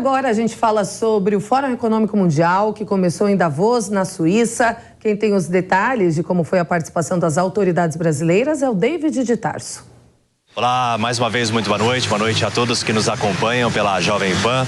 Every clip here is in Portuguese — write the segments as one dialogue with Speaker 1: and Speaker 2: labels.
Speaker 1: agora a gente fala sobre o Fórum Econômico Mundial, que começou em Davos, na Suíça. Quem tem os detalhes de como foi a participação das autoridades brasileiras é o David de Tarso.
Speaker 2: Olá, mais uma vez, muito boa noite a todos que nos acompanham pela Jovem Pan.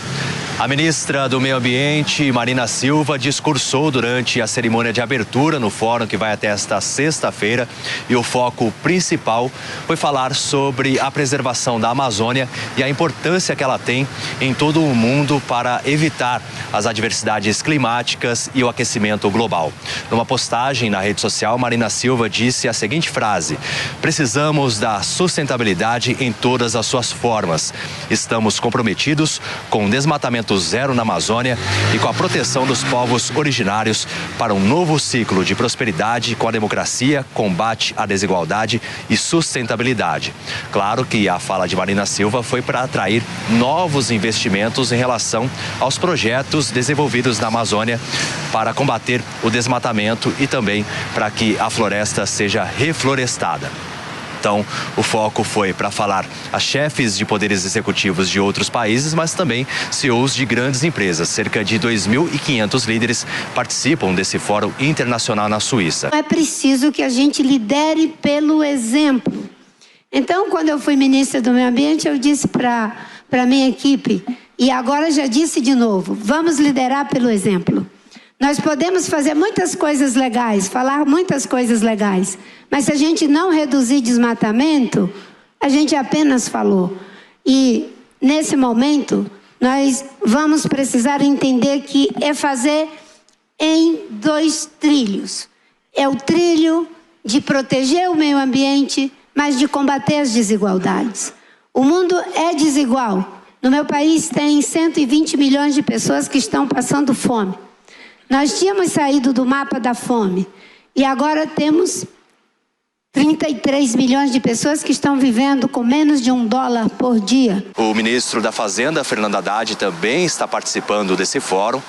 Speaker 2: A ministra do Meio Ambiente, Marina Silva, discursou durante a cerimônia de abertura no fórum que vai até esta sexta-feira e o foco principal foi falar sobre a preservação da Amazônia e a importância que ela tem em todo o mundo para evitar as adversidades climáticas e o aquecimento global. Numa postagem na rede social, Marina Silva disse a seguinte frase: "Precisamos da sustentabilidade em todas as suas formas. Estamos comprometidos com o desmatamento zero na Amazônia e com a proteção dos povos originários para um novo ciclo de prosperidade com a democracia, combate à desigualdade e sustentabilidade." Claro que a fala de Marina Silva foi para atrair novos investimentos em relação aos projetos desenvolvidos na Amazônia para combater o desmatamento e também para que a floresta seja reflorestada. Então, o foco foi para falar a chefes de poderes executivos de outros países, mas também CEOs de grandes empresas. Cerca de 2.500 líderes participam desse fórum internacional na Suíça.
Speaker 3: É preciso que a gente lidere pelo exemplo. Então, quando eu fui ministra do Meio Ambiente, eu disse para a minha equipe, e agora já disse de novo, vamos liderar pelo exemplo. Nós podemos fazer muitas coisas legais, falar muitas coisas legais, mas se a gente não reduzir desmatamento, a gente apenas falou. E, nesse momento, nós vamos precisar entender que é fazer em 2 trilhos. É o trilho de proteger o meio ambiente, mas de combater as desigualdades. O mundo é desigual. No meu país tem 120 milhões de pessoas que estão passando fome. Nós tínhamos saído do mapa da fome e agora temos 33 milhões de pessoas que estão vivendo com menos de $1 por dia.
Speaker 2: O ministro da Fazenda, Fernando Haddad, também está participando desse fórum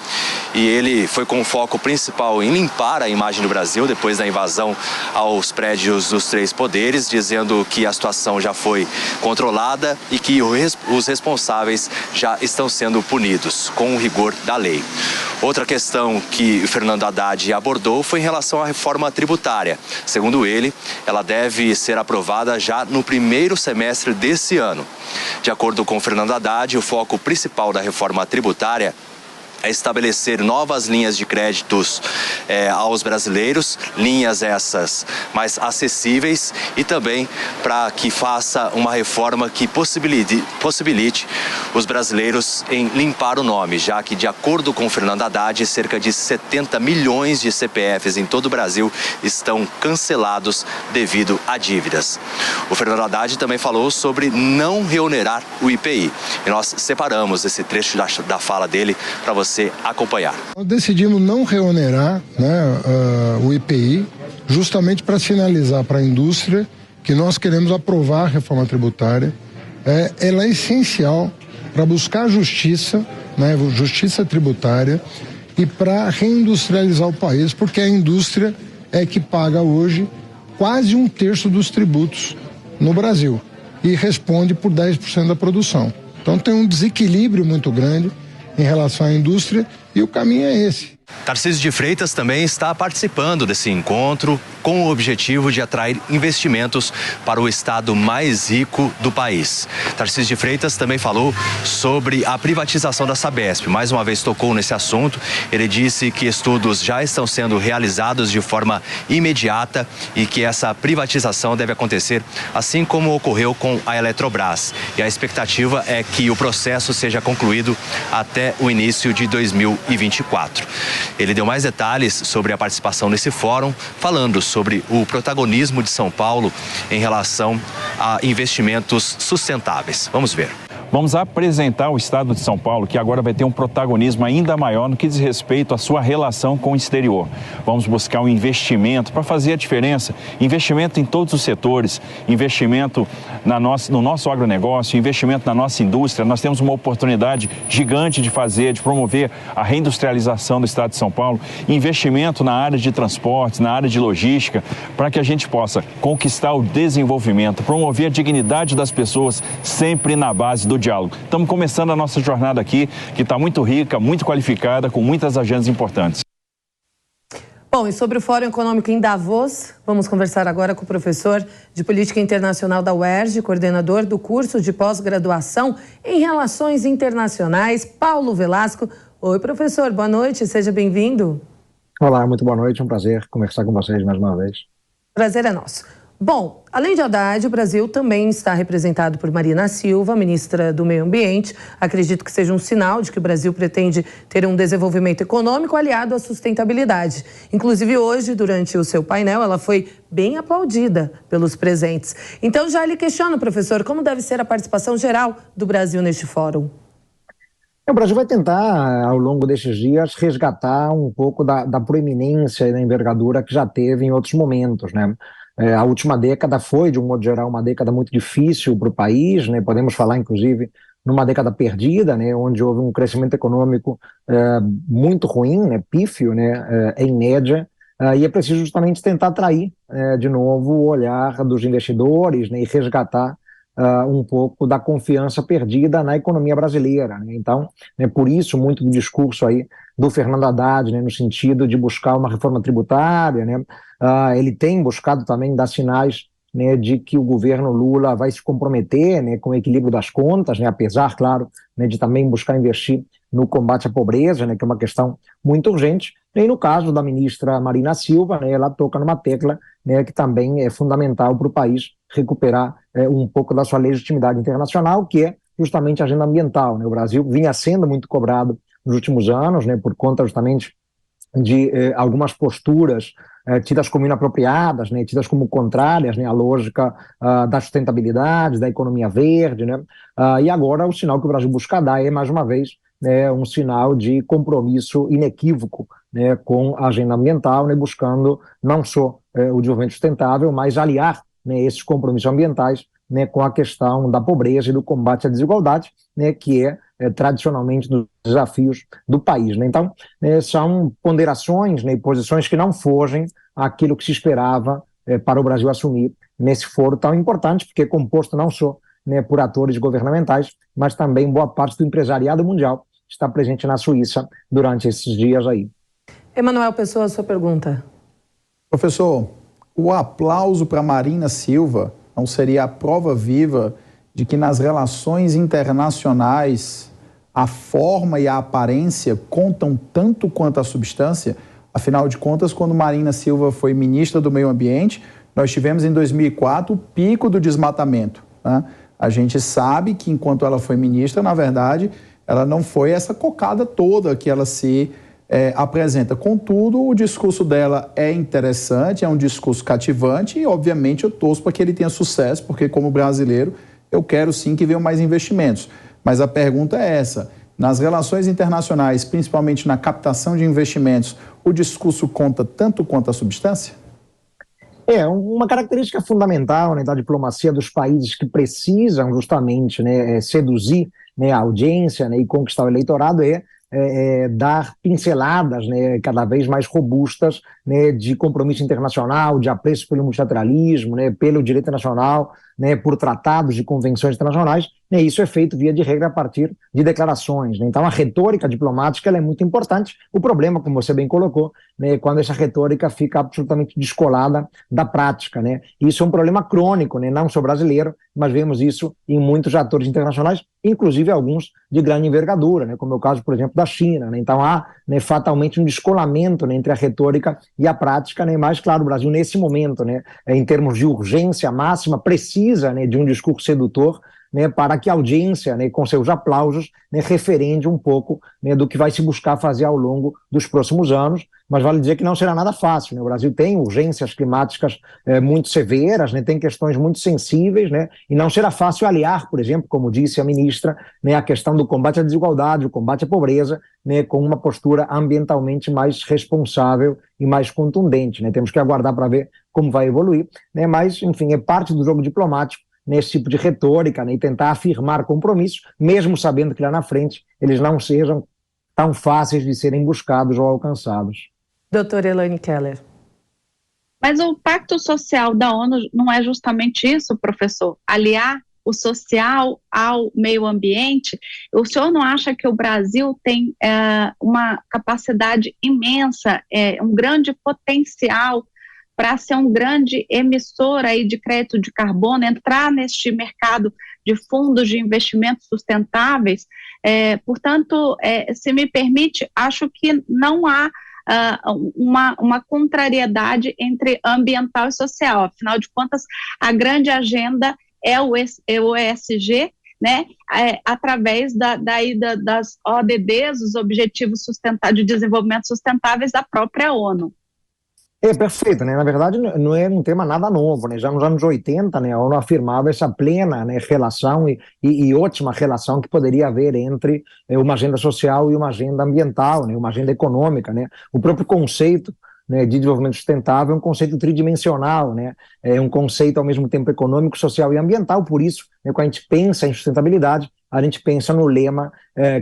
Speaker 2: e ele foi com o foco principal em limpar a imagem do Brasil depois da invasão aos prédios dos 3 poderes, dizendo que a situação já foi controlada e que os responsáveis já estão sendo punidos com o rigor da lei. Outra questão que o Fernando Haddad abordou foi em relação à reforma tributária. Segundo ele, ela deve ser aprovada já no primeiro semestre desse ano. De acordo com o Fernando Haddad, o foco principal da reforma tributária é estabelecer novas linhas de créditos aos brasileiros, linhas essas mais acessíveis e também para que faça uma reforma que possibilite os brasileiros em limpar o nome, já que, de acordo com o Fernando Haddad, cerca de 70 milhões de CPFs em todo o Brasil estão cancelados devido a dívidas. O Fernando Haddad também falou sobre não reonerar o IPI e nós separamos esse trecho da fala dele para você acompanhar.
Speaker 4: Nós decidimos não reonerar o IPI, justamente para sinalizar para a indústria que nós queremos aprovar a reforma tributária. Ela é essencial para buscar justiça, justiça tributária e para reindustrializar o país, porque a indústria é que paga hoje quase 1/3 dos tributos no Brasil e responde por 10% da produção. Então tem um desequilíbrio muito grande em relação à indústria e o caminho é esse.
Speaker 2: Tarcísio de Freitas também está participando desse encontro com o objetivo de atrair investimentos para o estado mais rico do país. Tarcísio de Freitas também falou sobre a privatização da Sabesp. Mais uma vez tocou nesse assunto. Ele disse que estudos já estão sendo realizados de forma imediata e que essa privatização deve acontecer assim como ocorreu com a Eletrobras. E a expectativa é que o processo seja concluído até o início de 2024. Ele deu mais detalhes sobre a participação nesse fórum, falando sobre o protagonismo de São Paulo em relação a investimentos sustentáveis. Vamos ver.
Speaker 5: Vamos apresentar o estado de São Paulo, que agora vai ter um protagonismo ainda maior no que diz respeito à sua relação com o exterior. Vamos buscar um investimento para fazer a diferença, investimento em todos os setores, investimento no nosso agronegócio, investimento na nossa indústria. Nós temos uma oportunidade gigante de promover a reindustrialização do estado de São Paulo, investimento na área de transportes, na área de logística, para que a gente possa conquistar o desenvolvimento, promover a dignidade das pessoas, sempre na base do do diálogo. Estamos começando a nossa jornada aqui, que está muito rica, muito qualificada, com muitas agendas importantes.
Speaker 1: Bom, e sobre o Fórum Econômico em Davos, vamos conversar agora com o professor de Política Internacional da UERJ, coordenador do curso de pós-graduação em Relações Internacionais, Paulo Velasco. Oi, professor, boa noite, seja bem-vindo.
Speaker 6: Olá, muito boa noite, é um prazer conversar com vocês mais uma vez.
Speaker 1: Prazer é nosso. Bom, além de Haddad, o Brasil também está representado por Marina Silva, ministra do Meio Ambiente. Acredito que seja um sinal de que o Brasil pretende ter um desenvolvimento econômico aliado à sustentabilidade. Inclusive hoje, durante o seu painel, ela foi bem aplaudida pelos presentes. Então já lhe questiono, professor, como deve ser a participação geral do Brasil neste fórum?
Speaker 6: O Brasil vai tentar, ao longo destes dias, resgatar um pouco da proeminência e da envergadura que já teve em outros momentos, né? A última década foi, de um modo geral, uma década muito difícil para o país, né? Podemos falar, inclusive, numa década perdida, né? Onde houve um crescimento econômico muito ruim, né? Pífio, né? Em média, e é preciso justamente tentar atrair de novo o olhar dos investidores, né? E resgatar um pouco da confiança perdida na economia brasileira, né? Então, por isso, muito do discurso aí do Fernando Haddad, né? No sentido de buscar uma reforma tributária, né? Ele tem buscado também dar sinais, né, de que o governo Lula vai se comprometer, né, com o equilíbrio das contas, né, apesar, claro, né, de também buscar investir no combate à pobreza, né, que é uma questão muito urgente. E no caso da ministra Marina Silva, né, ela toca numa tecla, né, que também é fundamental para o país recuperar um pouco da sua legitimidade internacional, que é justamente a agenda ambiental, né? O Brasil vinha sendo muito cobrado nos últimos anos, né, por conta justamente de algumas posturas tidas como inapropriadas, né, tidas como contrárias, né, à lógica da sustentabilidade, da economia verde, né, e agora o sinal que o Brasil busca dar é, mais uma vez, né, um sinal de compromisso inequívoco, né, com a agenda ambiental, né, buscando não só o desenvolvimento sustentável, mas aliar, né, esses compromissos ambientais, né, com a questão da pobreza e do combate à desigualdade, né, que é tradicionalmente dos desafios do país, né? Então, são ponderações, né, e posições que não fogem àquilo que se esperava para o Brasil assumir nesse foro tão importante, porque é composto não só, né, por atores governamentais, mas também boa parte do empresariado mundial está presente na Suíça durante esses dias aí.
Speaker 1: Emanuel Pessoa, sua pergunta.
Speaker 7: Professor, o aplauso para Marina Silva não seria a prova viva de que nas relações internacionais a forma e a aparência contam tanto quanto a substância? Afinal de contas, quando Marina Silva foi ministra do Meio Ambiente, nós tivemos em 2004 o pico do desmatamento, né? A gente sabe que enquanto ela foi ministra, na verdade, ela não foi essa cocada toda que ela se apresenta. Contudo, o discurso dela é interessante, é um discurso cativante e, obviamente, eu torço para que ele tenha sucesso, porque como brasileiro, eu quero sim que venham mais investimentos. Mas a pergunta é essa: nas relações internacionais, principalmente na captação de investimentos, o discurso conta tanto quanto a substância?
Speaker 6: Uma característica fundamental, né, da diplomacia dos países que precisam justamente, né, seduzir, né, a audiência, né, e conquistar o eleitorado dar pinceladas, né, cada vez mais robustas, né, de compromisso internacional, de apreço pelo multilateralismo, né, pelo direito nacional, né, por tratados e convenções internacionais, né, isso é feito via de regra a partir de declarações, né. Então a retórica diplomática ela é muito importante. O problema, como você bem colocou, né, é quando essa retórica fica absolutamente descolada da prática, né. Isso é um problema crônico, né, não só brasileiro, mas vemos isso em muitos atores internacionais, inclusive alguns de grande envergadura, né, como é o caso, por exemplo, da China, né. Então há, né, fatalmente um descolamento, né, entre a retórica e a prática, né. Mas, claro, o Brasil nesse momento, né, em termos de urgência máxima, precisa, né, de um discurso sedutor, né, para que a audiência, né, com seus aplausos, né, referende um pouco, né, do que vai se buscar fazer ao longo dos próximos anos, mas vale dizer que não será nada fácil, né? O Brasil tem urgências climáticas muito severas, né, tem questões muito sensíveis, né, e não será fácil aliar, por exemplo, como disse a ministra, né, a questão do combate à desigualdade, o combate à pobreza, né, com uma postura ambientalmente mais responsável e mais contundente, né? Temos que aguardar para ver como vai evoluir, né, mas, enfim, é parte do jogo diplomático nesse tipo de retórica, né, e tentar afirmar compromissos, mesmo sabendo que lá na frente eles não sejam tão fáceis de serem buscados ou alcançados.
Speaker 1: Doutora Elaine Keller.
Speaker 8: Mas o Pacto Social da ONU não é justamente isso, professor? Aliar o social ao meio ambiente, o senhor não acha que o Brasil tem uma capacidade imensa, um grande potencial para ser um grande emissor aí de crédito de carbono, entrar neste mercado de fundos de investimentos sustentáveis? Portanto, se me permite, acho que não há uma contrariedade entre ambiental e social. Afinal de contas, a grande agenda é o ESG, né, através das ODDs, os Objetivos de Desenvolvimento Sustentáveis da própria ONU.
Speaker 6: Perfeito, né? Na verdade, não é um tema nada novo, né? Já nos anos 80, né, a ONU afirmava essa plena, né, relação e ótima relação que poderia haver entre uma agenda social e uma agenda ambiental, né, uma agenda econômica, né? O próprio conceito, né, de desenvolvimento sustentável é um conceito tridimensional, né? É um conceito ao mesmo tempo econômico, social e ambiental. Por isso, né, quando a gente pensa em sustentabilidade, a gente pensa no lema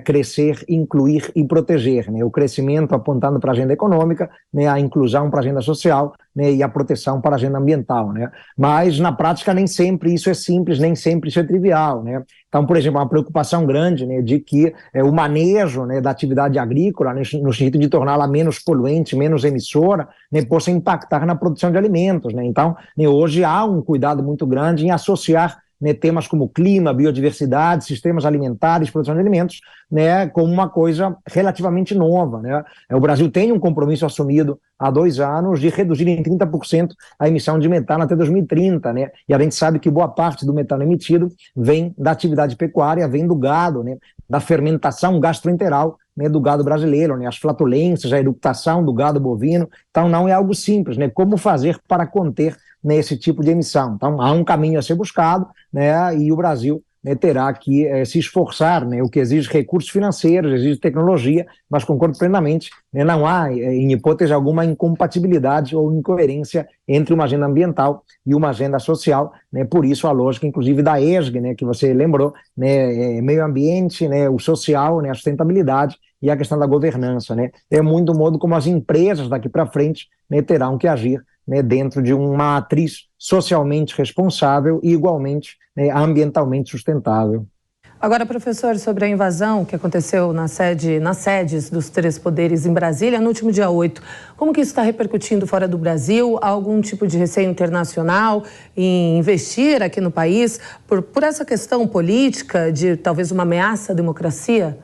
Speaker 6: crescer, incluir e proteger, né? O crescimento apontando para a agenda econômica, né? A inclusão para a agenda social, né? E a proteção para a agenda ambiental, né? Mas na prática nem sempre isso é simples, nem sempre isso é trivial, né? Então, por exemplo, uma preocupação grande, né, de que o manejo, né, da atividade agrícola, né, no sentido de torná-la menos poluente, menos emissora, né, possa impactar na produção de alimentos, né? Então, né, hoje há um cuidado muito grande em associar, né, temas como clima, biodiversidade, sistemas alimentares, produção de alimentos, né, como uma coisa relativamente nova, né? O Brasil tem um compromisso assumido há 2 anos de reduzir em 30% a emissão de metano até 2030, né? E a gente sabe que boa parte do metano emitido vem da atividade pecuária, vem do gado, né, da fermentação gastroenteral, né, do gado brasileiro, né, as flatulências, a eructação do gado bovino. Então não é algo simples, né? Como fazer para conter, né, esse tipo de emissão? Então há um caminho a ser buscado, né, e o Brasil, né, terá que se esforçar, né, o que exige recursos financeiros, exige tecnologia, mas concordo plenamente, né, não há, em hipótese alguma, incompatibilidade ou incoerência entre uma agenda ambiental e uma agenda social, né? Por isso a lógica, inclusive, da ESG, né, que você lembrou, né, meio ambiente, né, o social, né, a sustentabilidade e a questão da governança, né? É muito o modo como as empresas daqui para frente, né, terão que agir, né, dentro de uma matriz socialmente responsável e igualmente, né, ambientalmente sustentável.
Speaker 1: Agora, professor, sobre a invasão que aconteceu nas sedes dos 3 poderes em Brasília no último dia 8, como que isso está repercutindo fora do Brasil? Há algum tipo de receio internacional em investir aqui no país por essa questão política de talvez uma ameaça à democracia?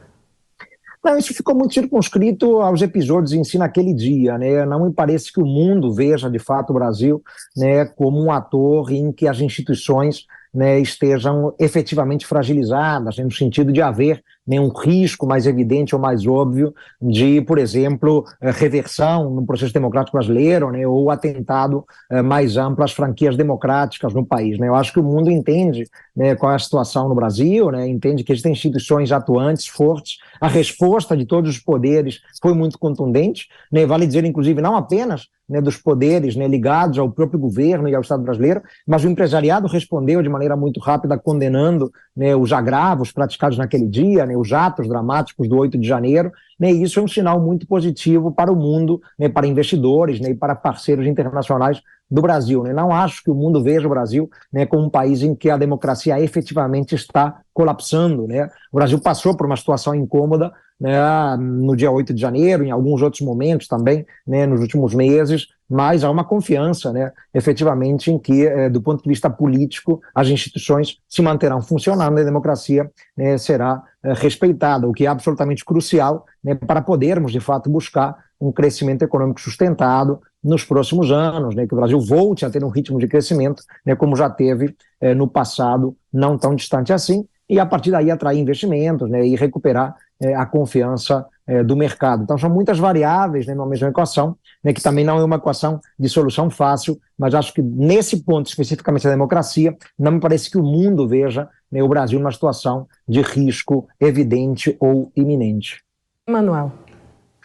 Speaker 6: Não, isso ficou muito circunscrito aos episódios em si naquele dia, né? Não me parece que o mundo veja, de fato, o Brasil, né, como um ator em que as instituições, né, estejam efetivamente fragilizadas, né, no sentido de haver, né, um risco mais evidente ou mais óbvio de, por exemplo, reversão no processo democrático brasileiro, né, ou atentado mais amplo às franquias democráticas no país, né? Eu acho que o mundo entende, né, qual é a situação no Brasil, né, entende que existem instituições atuantes, fortes. A resposta de todos os poderes foi muito contundente, né, vale dizer, inclusive, não apenas, né, dos poderes, né, ligados ao próprio governo e ao Estado brasileiro, mas o empresariado respondeu de maneira muito rápida, condenando, né, os agravos praticados naquele dia, né, os atos dramáticos do 8 de janeiro, né, e isso é um sinal muito positivo para o mundo, né, para investidores, né, e para parceiros internacionais do Brasil, né? Não acho que o mundo veja o Brasil, né, como um país em que a democracia efetivamente está colapsando, né? O Brasil passou por uma situação incômoda, né, no dia 8 de janeiro, em alguns outros momentos também, né, nos últimos meses, mas há uma confiança, né, efetivamente, em que, do ponto de vista político, as instituições se manterão funcionando e a democracia, né, será respeitada, o que é absolutamente crucial, né, para podermos, de fato, buscar um crescimento econômico sustentado nos próximos anos, né, que o Brasil volte a ter um ritmo de crescimento, né, como já teve no passado, não tão distante assim, e a partir daí atrair investimentos, né, e recuperar a confiança do mercado. Então são muitas variáveis, né, numa mesma equação, né, que também não é uma equação de solução fácil, mas acho que nesse ponto especificamente da democracia, não me parece que o mundo veja, né, o Brasil numa situação de risco evidente ou iminente.
Speaker 1: Manuel.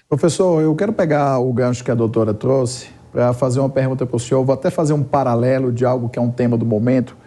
Speaker 7: Professor, eu quero pegar o gancho que a doutora trouxe para fazer uma pergunta para o senhor. Vou até fazer um paralelo de algo que é um tema do momento,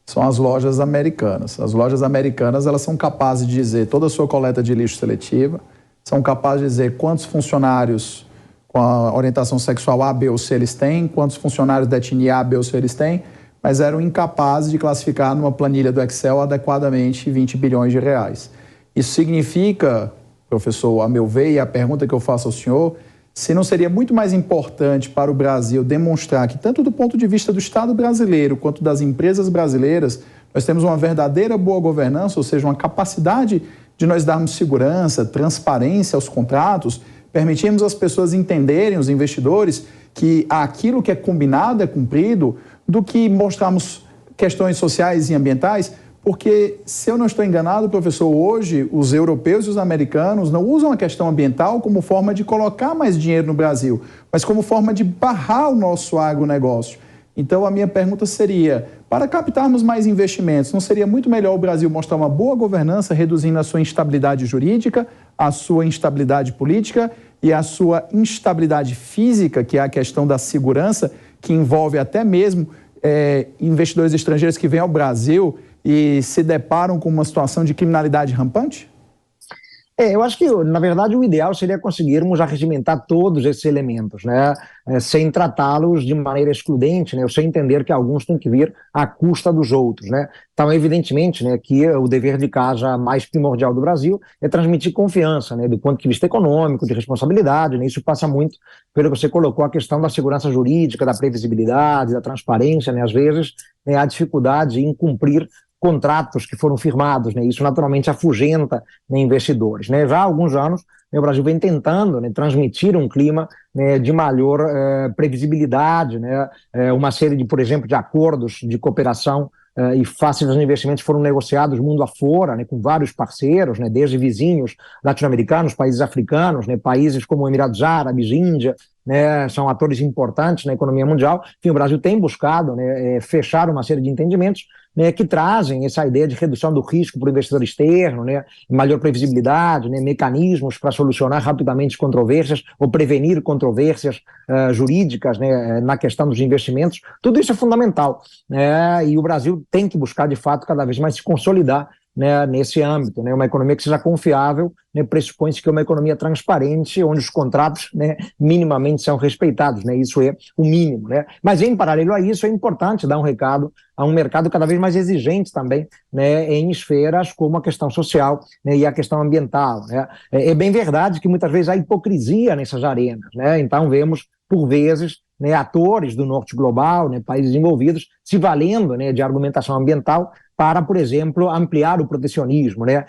Speaker 7: são as lojas americanas. As lojas americanas, elas são capazes de dizer toda a sua coleta de lixo seletiva, são capazes de dizer quantos funcionários com a orientação sexual A, B ou C eles têm, quantos funcionários da etnia A, B ou C eles têm, mas eram incapazes de classificar numa planilha do Excel adequadamente 20 bilhões de reais. Isso significa, professor, a meu ver, e a pergunta que eu faço ao senhor, se não seria muito mais importante para o Brasil demonstrar que, tanto do ponto de vista do Estado brasileiro quanto das empresas brasileiras, nós temos uma verdadeira boa governança, ou seja, uma capacidade de nós darmos segurança, transparência aos contratos, permitirmos às pessoas entenderem, os investidores, que aquilo que é combinado é cumprido, do que mostrarmos questões sociais e ambientais, porque, se eu não estou enganado, professor, hoje os europeus e os americanos não usam a questão ambiental como forma de colocar mais dinheiro no Brasil, mas como forma de barrar o nosso agronegócio. Então, a minha pergunta seria, para captarmos mais investimentos, não seria muito melhor o Brasil mostrar uma boa governança, reduzindo a sua instabilidade jurídica, a sua instabilidade política e a sua instabilidade física, que é a questão da segurança, que envolve até mesmo investidores estrangeiros que vêm ao Brasil e se deparam com uma situação de criminalidade rampante?
Speaker 6: Eu acho que, na verdade, o ideal seria conseguirmos arregimentar todos esses elementos, né, sem tratá-los de maneira excludente, né, ou sem entender que alguns têm que vir à custa dos outros, né. Então, evidentemente, né, que o dever de casa mais primordial do Brasil é transmitir confiança, né, do ponto de vista econômico, de responsabilidade, né, isso passa muito pelo que você colocou, a questão da segurança jurídica, da previsibilidade, da transparência, né, às vezes, né, há dificuldade em cumprir contratos que foram firmados, né? Isso naturalmente afugenta, né, investidores, né? Já há alguns anos, né, o Brasil vem tentando, né, transmitir um clima, né, de maior previsibilidade, né? Uma série de, por exemplo, de acordos de cooperação e fáceis de investimentos foram negociados mundo afora, né, com vários parceiros, né, desde vizinhos latino-americanos, países africanos, né, países como Emirados Árabes, Índia, né, são atores importantes na economia mundial. Enfim, o Brasil tem buscado, né, fechar uma série de entendimentos, né, que trazem essa ideia de redução do risco para o investidor externo, né, maior previsibilidade, né, mecanismos para solucionar rapidamente controvérsias ou prevenir controvérsias jurídicas, né, na questão dos investimentos. Tudo isso é fundamental, né, e o Brasil tem que buscar, de fato, cada vez mais se consolidar, né, nesse âmbito, né, uma economia que seja confiável, né, pressupõe-se que é uma economia transparente, onde os contratos, né, minimamente são respeitados, né, isso é o mínimo, né, mas em paralelo a isso é importante dar um recado a um mercado cada vez mais exigente também, né, em esferas como a questão social, né, e a questão ambiental, né. É bem verdade que muitas vezes há hipocrisia nessas arenas, né, então vemos por vezes, né, atores do norte global, né, países envolvidos, se valendo, né, de argumentação ambiental para, por exemplo, ampliar o protecionismo, né?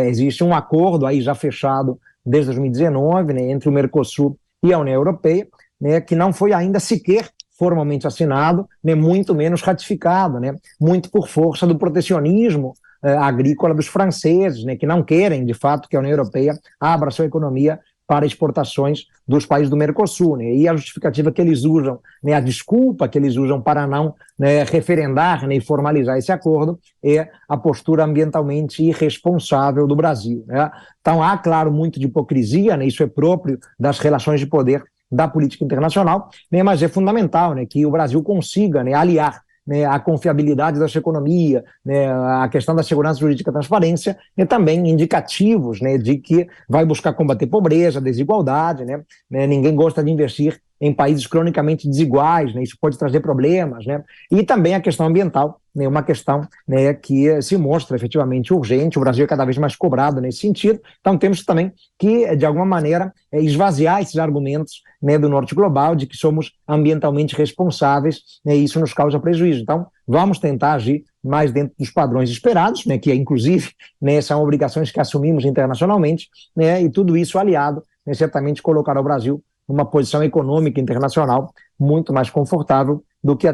Speaker 6: Existe um acordo aí já fechado desde 2019, né, entre o Mercosul e a União Europeia, né, que não foi ainda sequer formalmente assinado, né, muito menos ratificado, né, muito por força do protecionismo agrícola dos franceses, né, que não querem, de fato, que a União Europeia abra sua economia para exportações dos países do Mercosul, né? E a justificativa que eles usam, né, a desculpa que eles usam para não, né, referendar, né, e formalizar esse acordo é a postura ambientalmente irresponsável do Brasil, né? Então há, claro, muito de hipocrisia, né, isso é próprio das relações de poder da política internacional, né, mas é fundamental, né, que o Brasil consiga, né, aliar, né, a confiabilidade da sua economia, né, a questão da segurança jurídica e transparência, e também indicativos, né, de que vai buscar combater pobreza, desigualdade, né, ninguém gosta de investir em países cronicamente desiguais, né, isso pode trazer problemas, né, e também a questão ambiental, né, uma questão, né, que se mostra efetivamente urgente, o Brasil é cada vez mais cobrado nesse sentido, então temos também que, de alguma maneira, esvaziar esses argumentos, né, do norte global, de que somos ambientalmente responsáveis, né, e isso nos causa prejuízo. Então, vamos tentar agir mais dentro dos padrões esperados, né, que inclusive, né, são obrigações que assumimos internacionalmente, né, e tudo isso aliado, né, certamente colocará o Brasil numa posição econômica internacional muito mais confortável do que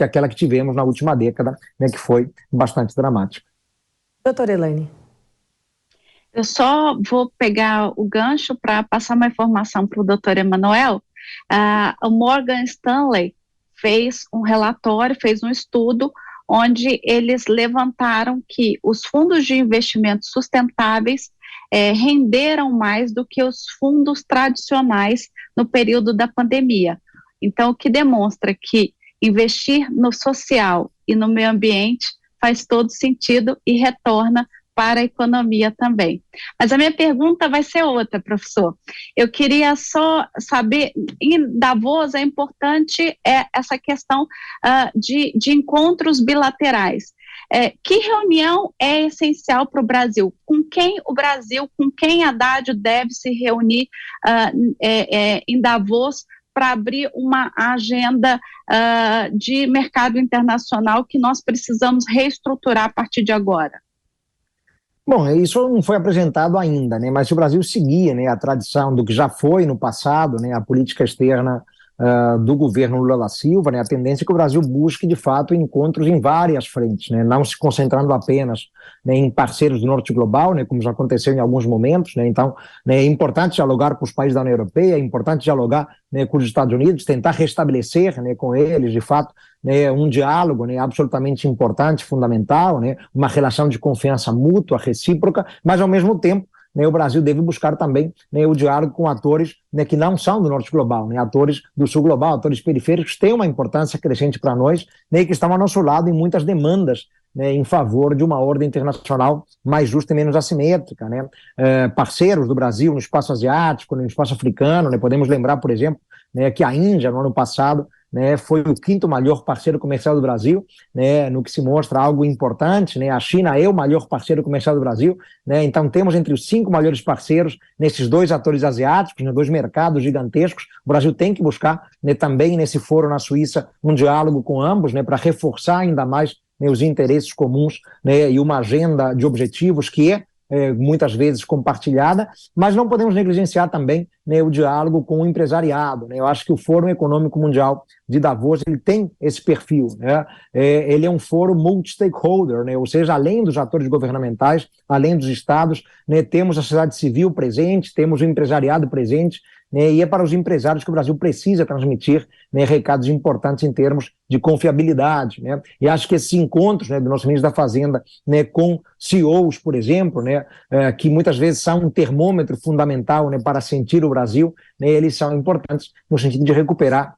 Speaker 6: aquela que tivemos na última década, né, que foi bastante dramática.
Speaker 1: Doutora Elaine.
Speaker 8: Eu só vou pegar o gancho para passar uma informação para o doutor Emanuel. O Morgan Stanley fez um relatório, fez um estudo onde eles levantaram que os fundos de investimentos sustentáveis renderam mais do que os fundos tradicionais no período da pandemia. Então, o que demonstra que investir no social e no meio ambiente faz todo sentido e retorna para a economia também. Mas a minha pergunta vai ser outra, professor. Eu queria só saber, em Davos é importante essa questão de encontros bilaterais. Que reunião é essencial para o Brasil? Com quem Haddad deve se reunir em Davos para abrir uma agenda de mercado internacional que nós precisamos reestruturar a partir de agora?
Speaker 6: Bom, isso não foi apresentado ainda, né? Mas se o Brasil seguir, né, a tradição do que já foi no passado, né, a política externa do governo Lula da Silva, né, a tendência é que o Brasil busque, de fato, encontros em várias frentes, né, não se concentrando apenas, né, em parceiros do norte global, né, como já aconteceu em alguns momentos, né, então, né, é importante dialogar com os países da União Europeia, é importante dialogar, né, com os Estados Unidos, tentar restabelecer, né, com eles, de fato, né, um diálogo, né, absolutamente importante, fundamental, né, uma relação de confiança mútua, recíproca, mas ao mesmo tempo, né, o Brasil deve buscar também, né, o diálogo com atores, né, que não são do norte global, né, atores do sul global, atores periféricos, que têm uma importância crescente para nós, né, e que estão ao nosso lado em muitas demandas, né, em favor de uma ordem internacional mais justa e menos assimétrica, né, parceiros do Brasil no espaço asiático, no espaço africano, né, podemos lembrar, por exemplo, né, que a Índia, no ano passado, né, foi o 5º maior parceiro comercial do Brasil, né, no que se mostra algo importante, né, a China é o maior parceiro comercial do Brasil, né, então temos entre os 5 maiores parceiros nesses 2 atores asiáticos, né, 2 mercados gigantescos. O Brasil tem que buscar, né, também nesse foro na Suíça um diálogo com ambos, né, para reforçar ainda mais, né, os interesses comuns, né, e uma agenda de objetivos que é muitas vezes compartilhada, mas não podemos negligenciar também, né, o diálogo com o empresariado, né? Eu acho que o Fórum Econômico Mundial de Davos, ele tem esse perfil, né? Ele é um fórum multi-stakeholder, né? Ou seja, além dos atores governamentais, além dos estados, né, temos a sociedade civil presente, temos o empresariado presente, né, e é para os empresários que o Brasil precisa transmitir, né, recados importantes em termos de confiabilidade, né, e acho que esses encontros, né, do nosso ministro da Fazenda, né, com CEOs, por exemplo, né, que muitas vezes são um termômetro fundamental, né, para sentir o Brasil, né, eles são importantes no sentido de recuperar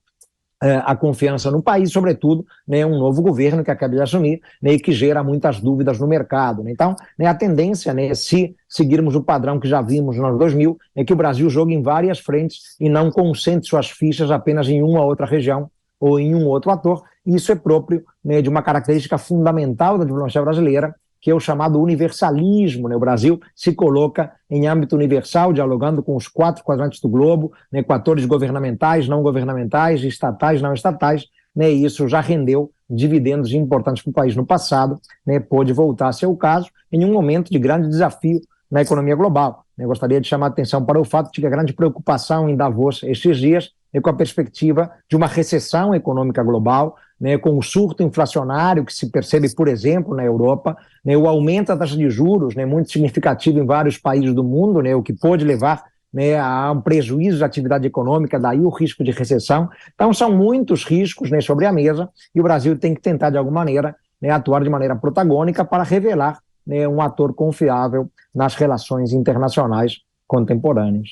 Speaker 6: a confiança no país, sobretudo, né, um novo governo que acaba de assumir, né, e que gera muitas dúvidas no mercado, né? Então, né, a tendência, né, se seguirmos o padrão que já vimos nos anos 2000, é que o Brasil jogue em várias frentes e não concentre suas fichas apenas em uma outra região ou em um outro ator. Isso é próprio, né, de uma característica fundamental da diplomacia brasileira, que é o chamado universalismo, né? O Brasil se coloca em âmbito universal, dialogando com os 4 quadrantes do globo, né, com atores governamentais, não governamentais, estatais, não estatais, né, e isso já rendeu dividendos importantes para o país no passado, né, pode voltar a ser o caso em um momento de grande desafio na economia global. Eu gostaria de chamar a atenção para o fato de que a grande preocupação em Davos estes dias é com a perspectiva de uma recessão econômica global, né, com o surto inflacionário que se percebe, por exemplo, na Europa, né, o aumento da taxa de juros, né, muito significativo em vários países do mundo, né, o que pode levar, né, a um prejuízo da atividade econômica, daí o risco de recessão. Então são muitos riscos, né, sobre a mesa, e o Brasil tem que tentar, de alguma maneira, né, atuar de maneira protagônica para revelar, né, um ator confiável nas relações internacionais contemporâneas.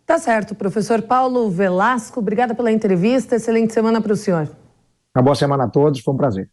Speaker 1: Tá certo, professor Paulo Velasco, obrigada pela entrevista, excelente semana para o senhor.
Speaker 6: Uma boa semana a todos, foi um prazer.